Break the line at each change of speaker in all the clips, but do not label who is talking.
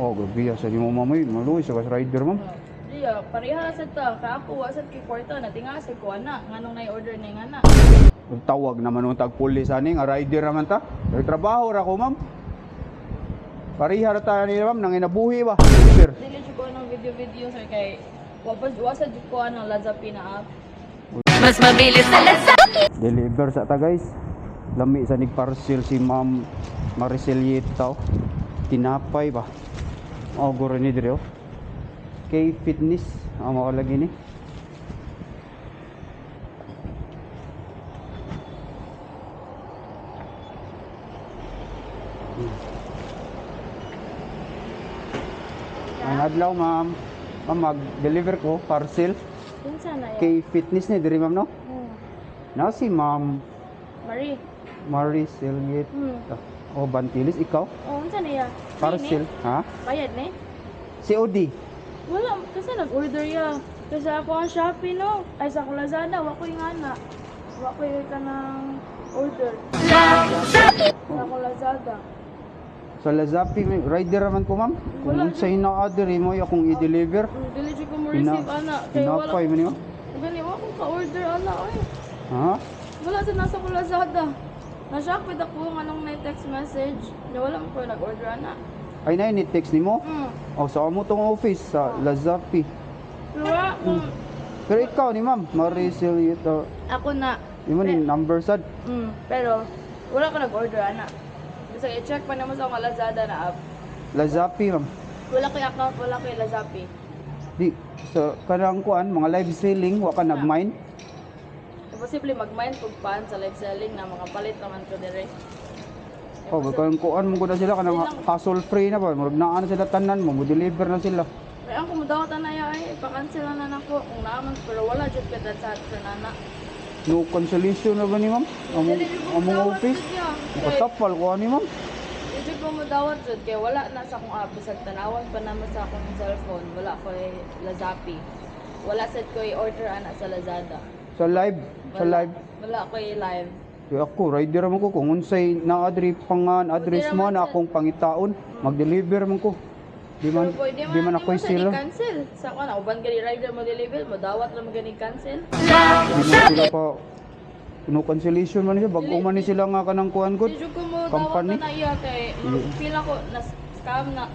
Oh, gabi sa di mo mamay, maluwi sa kas rider ma'am.
Diya, pareha sa ta. Ka ako, wasad kay kwarta na. Tingasig ko, anak. Nganong na-order na yung anak.
Tawag naman ng tagpulis ani nga rider naman ta. May trabaho ra ko ma'am. Pareha ra tayo ni ma'am nang inabuhi ba? Sir.
Dili ko ng video-video, sir, kay wasad ko ng Lazapin na app.
Mas mabilis sa Lazada.
Deliver sa ta guys. Lami sa nig parcel si Ma'am Maricel Yetaw. Tinapay ba? Oh, guro ni dire oh. K-Fitness ang makalagi ni. Ang adlaw ma'am. Ma'am mag-deliver ko parcel.
Kinsa na yan?
K-Fitness ni dire ma'am no? Na si Ma'am
Marie.
Maricel Yetaw. Oh, Bantilis ikaw?
Kinsa na yan?
Parcel, ha?
Bayad ni?
COD.
Wala, kasi nag-order ya. Kasi ako ang Shopee, no? Ay, sa ako Lazada, wako yung anak. Wako yung ka ng order. Sa ako Lazada.
Sa Lazapi, rider naman ko ma'am. Kung sa ina-order mo akong i-deliver.
Dili siya ko mo-receive, anak. Kaya wala.
Pinapay mo niyo?
Gani, wako ka-order, anak, ay.
Ha?
Wala sa nasa ko Lazada. Na-shock with ako nga nung text message. Na wala mo ko nag-order, anak.
Ay na ni-text ni mo?
Hmm.
O, sa mo tong office sa Lazapi.
Wala,
Pero ikaw ni ma'am, Maricel Yetaw.
ako na.
Di mo ni number sad.
Pero, wala ko nag-order, anak. Kasi i-check pa naman sa akong Lazada na app.
Lazapi ma'am.
Wala kay account, wala kay Lazapi.
Di, sa kanang kuan, mga live selling, wa ka nag-mind.
Imposible mag-mind pag pan sa live selling na mga palit naman ko dire.
O, kanang kuan mo ko na sila, kanang hassle free na ba? Murag naan sila tanan mo, mo-deliver na sila.
Kaya ang kumudawat na ay, pa-cancel na nako kung naaman, pero wala jud ka sa nana.
No cancellation na ba ni ma'am? Among office? Makatapal ko ani ma'am.
Dili ko mo dawat jud kay wala na sa akong app sa tanawan pa naman sa akong cellphone, wala ko Lazapi. Wala sad ko i-order ana sa Lazada.
Sa live,
Wala ko live.
Kaya ako, rider man ko, kung unsay na-adri pangan, address mo na akong pangitaon, mag-deliver man ko. Di man ako sila.
Cancel. Sa ko na, uban gani rider mo deliver, mo dawat lang mo gani cancel.
Di man sila pa, no cancellation man siya, bagong man ni sila nga kanang kuhan ko.
Di ko mo dawat
Company.
na iya kay, pila ko, na scam na.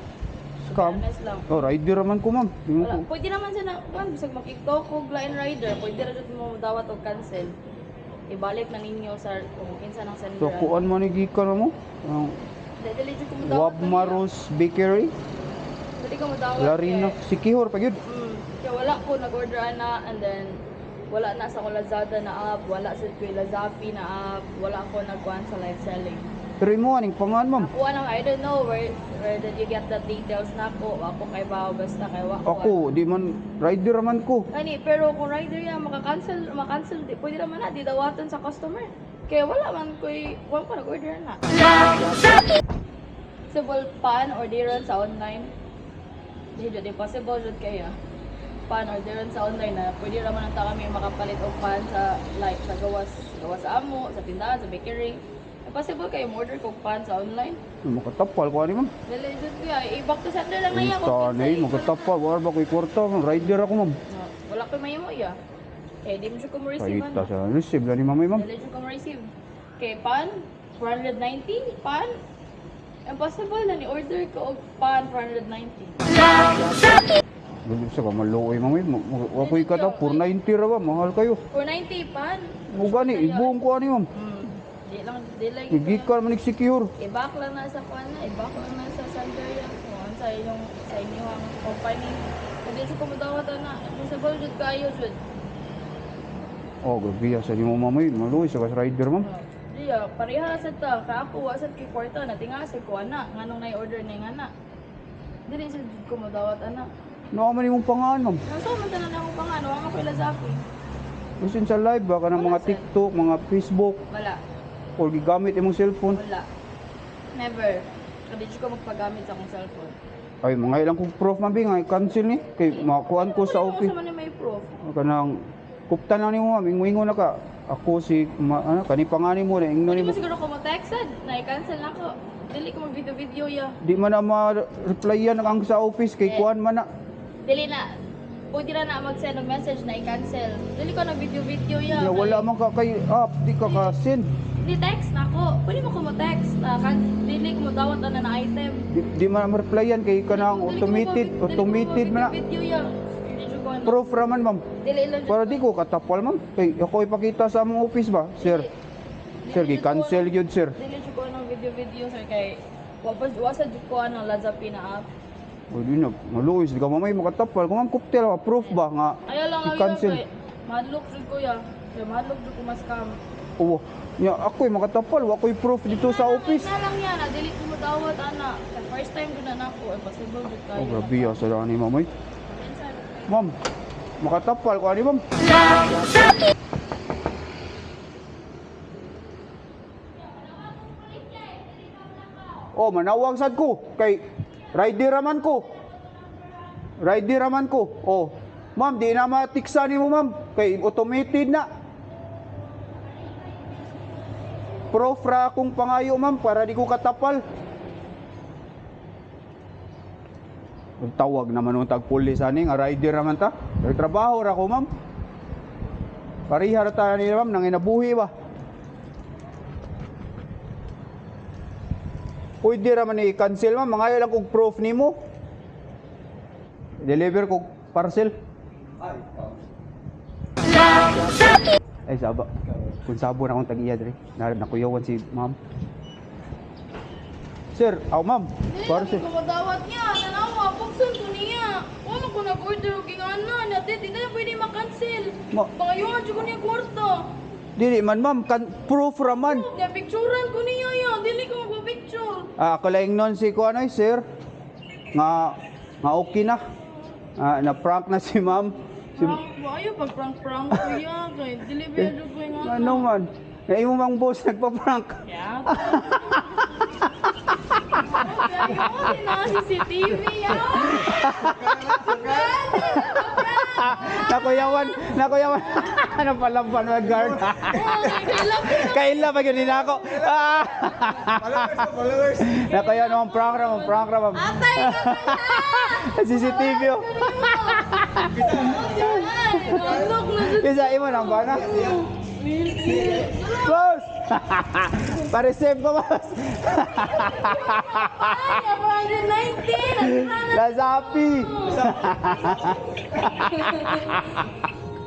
Scam?
Honest lang.
Oh, rider man ko ma'am. Di mo
Wala.
ko.
Pwede naman siya na, bisag makikto ko line rider, pwede na dito mo dawat o cancel. Ibalik na ninyo sa kung kinsa ng sender.
So, kuhan mo ni Gika na mo?
Dili ko mo dawat.
Wabmaros Bakery,
Dili ko mo dawat.
Larino, Sikihor, pag yun.
Kaya wala ko nag-order ana and then wala na sa akong Lazada na app, wala sa ko Lazapi na app, wala ko nagkuhan sa live selling.
Pero mo, aning pangan ma'am.
Ako nang I don't know where did you get the details na ako. Ako kay bao basta kay wako.
Ako, di man, rider man ko.
Ani, pero kung rider yan, maka-cancel, pwede naman na, di dawatan sa customer. Kaya wala man wala ko nag-order na. Possible pan or di ron sa online. Di possible jud kaya. Pan or di ron sa online na pwede naman ang kami makapalit og pan sa like sa gawas sa amo, sa tindahan, sa bakery. Possible kayo order kog pan sa online.
Makatapal ko ani ma'am.
Dili jud kaya i-back to sender lang na yan.
Tanay, makatapal. Wala ba ko'y kwarta? Rider ako ma'am.
Wala ko may mo ya. Eh di mo siya ko receive
Kahit sa receive lang ni mamay ma'am.
Dili siya ko receive. Kay pan 490 pan. Impossible na ni order ko og pan 490.
Dili sa ka maluoy mamay. Ako'y kata 490 ra ba? Mahal kayo.
490 pan.
O gani, ibuong ko ani ma'am.
Di lang
Gigikar man secure.
i-back lang na sa pan na, i-back lang na sa sender yan. Kung sa inyo ang company. Hindi siya kumudawat na. Impossible jud kayo jud.
Oh, gabi sa di mo mamay. Maluoy sa kas rider ma'am.
Diya, pareha sa ta. Ka ako, wasad kay kwarta na. Tingasig ko, anak. Nganong na-order na yung anak. Dili siya kumudawat, anak.
Nakaman imong pangan ma'am.
Nasa man tanan ako pa nga, wala ko Lazapi.
Gusto sa live ba? Kanang mga TikTok, mga Facebook.
Wala,
O gigamit imong cellphone.
wala. Never. Hindi ko magpagamit sa akong cellphone.
Ay, mga ilang kong proof mabi nga, cancel ni. Kay makuan ko sa office.
Ano man may proof?
Kanang kuptan na nimo ma'am, ingon na ka. Ako si kani pangani mo na ingnon
Hindi
nimo.
mo siguro ko mo-texted. Na-cancel na ako. dili ko mag-video ya.
Di man na ma-replyan ang sa office kay kuan man na.
Dili na. Pwede na mag-send ng message na i-cancel. Dili ko na video ya.
Ya, wala man ka kay app, di ka ka-send.
Di text na ako. Pwede mo ko mo-text. Dili ko mo dawat na item.
Di man na ma-replyan kay kanang automated man na.
Video ya. Dili ko na.
Proof raman ma'am.
Dili lang.
Para di ko katapal ma'am. Kay ako ipakita sa among office ba, sir. Sir, gi-cancel yun sir.
Dili ko na video sir kay wasa jud ko ang Lazapin na app.
O di na, maluis, di ka mamay makatapal. Kung ma'am cocktail, proof ba nga
Ayaw lang
i-cancel?
kay madlock jud ko ya. Kay madlock jud ko mas scam.
Oo. Ya, ako'y makatapal, wako'y proof dito sa office.
Na lang yan, dili ko mo dawat ana. Kay first time ko na nako, possible jud kayo.
Oh, grabe ya, sa daan ni mamay. Ma'am, makatapal ko ani ma'am. Oh, manawag sad ko kay rider raman ko. Rider raman ko. Oh. Ma'am, di na matiksa nimo ma'am kay automated na. Proof ra akong pangayo ma'am para di ko katapal. Tawag naman ng tagpulis ani nga rider naman ta. Trabaho ra ko ma'am. Parihar ta ni ma'am nang inabuhi ba. Pwede raman i-cancel ma'am, mangayo lang kog proof nimo. Deliver kog parcel. Ay saba. Kung sabo na akong tag-iya dre. Nakuyawan si ma'am. Sir, ma'am. Parcel.
Dili ko dawat niya, tanawa, buksan ko niya. Wala ko nag-order og ingana, natin di na pwede ma-cancel. Pangayon jud ko niya kwarta.
Dili man ma'am, proof raman.
Kaya picturean ko niya ya, dili ko magpa-picture.
Ako lang nun si Kuanoy, sir. Nga okay na. Na-prank na si ma'am.
Ayaw pag-prank-prank ko ya, kay deliver jud ko ingana.
Ano man? Na imo mang boss nagpa-prank.
Yeah. Ayun, na CCTV yan.
Nakuyawan. Ano pala pan guard? Kaila pa yun din ako.
Followers.
Nakuyawan naman prank ra ma'am.
Atay ka
CCTV oh.
Nalok na dyan.
Isa imo nang bana. Boss! Pa-receive ko, boss!
Ay, 119!
Lazapi!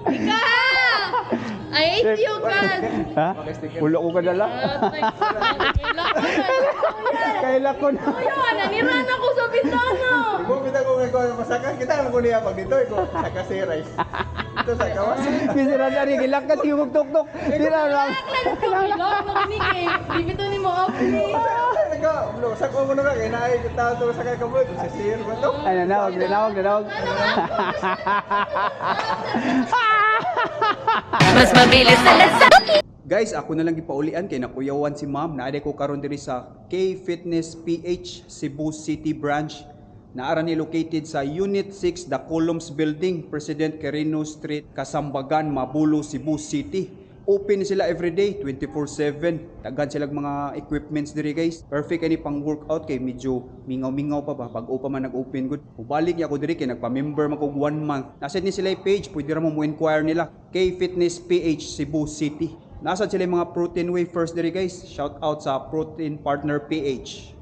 Ika! I hate you, God!
Ha? Ulo ko kadala? Kaila ko na.
Kuya, naniran ako sa bintana!
Kung kita ko ngayon masakan, kita naman ko niya pag dito, ko saka si rice. Ito sa kawas.
Bisira na rin, gilakas yung tuk-tuk. Dira lang.
Kailangan mo kami kay bibito ni mo ako.
Nagka, sa ko mo na kaya naay tao to sa kay kabul, si sir ba to?
Ay, nanawag.
Mas mabilis sa lasapit.
Guys, ako na lang ipaulian kay nakuyawan si ma'am. Naade ko karon diri sa K-Fitness PH Cebu City Branch. Naara ni located sa Unit 6, The Columns Building, President Quirino Street, Kasambagan, Mabulo, Cebu City. Open sila everyday, 24/7. Daghan silang mga equipments diri guys. Perfect ani pang workout kay medyo mingaw-mingaw pa ba pag pa man nag-open good. Ubalik niya ako diri kay nagpa-member man ko 1 month. Nasa ni sila page, pwede ra mo inquire nila. K-Fitness PH Cebu City. Nasa sila yung mga protein wafers diri guys. Shout out sa Protein Partner PH.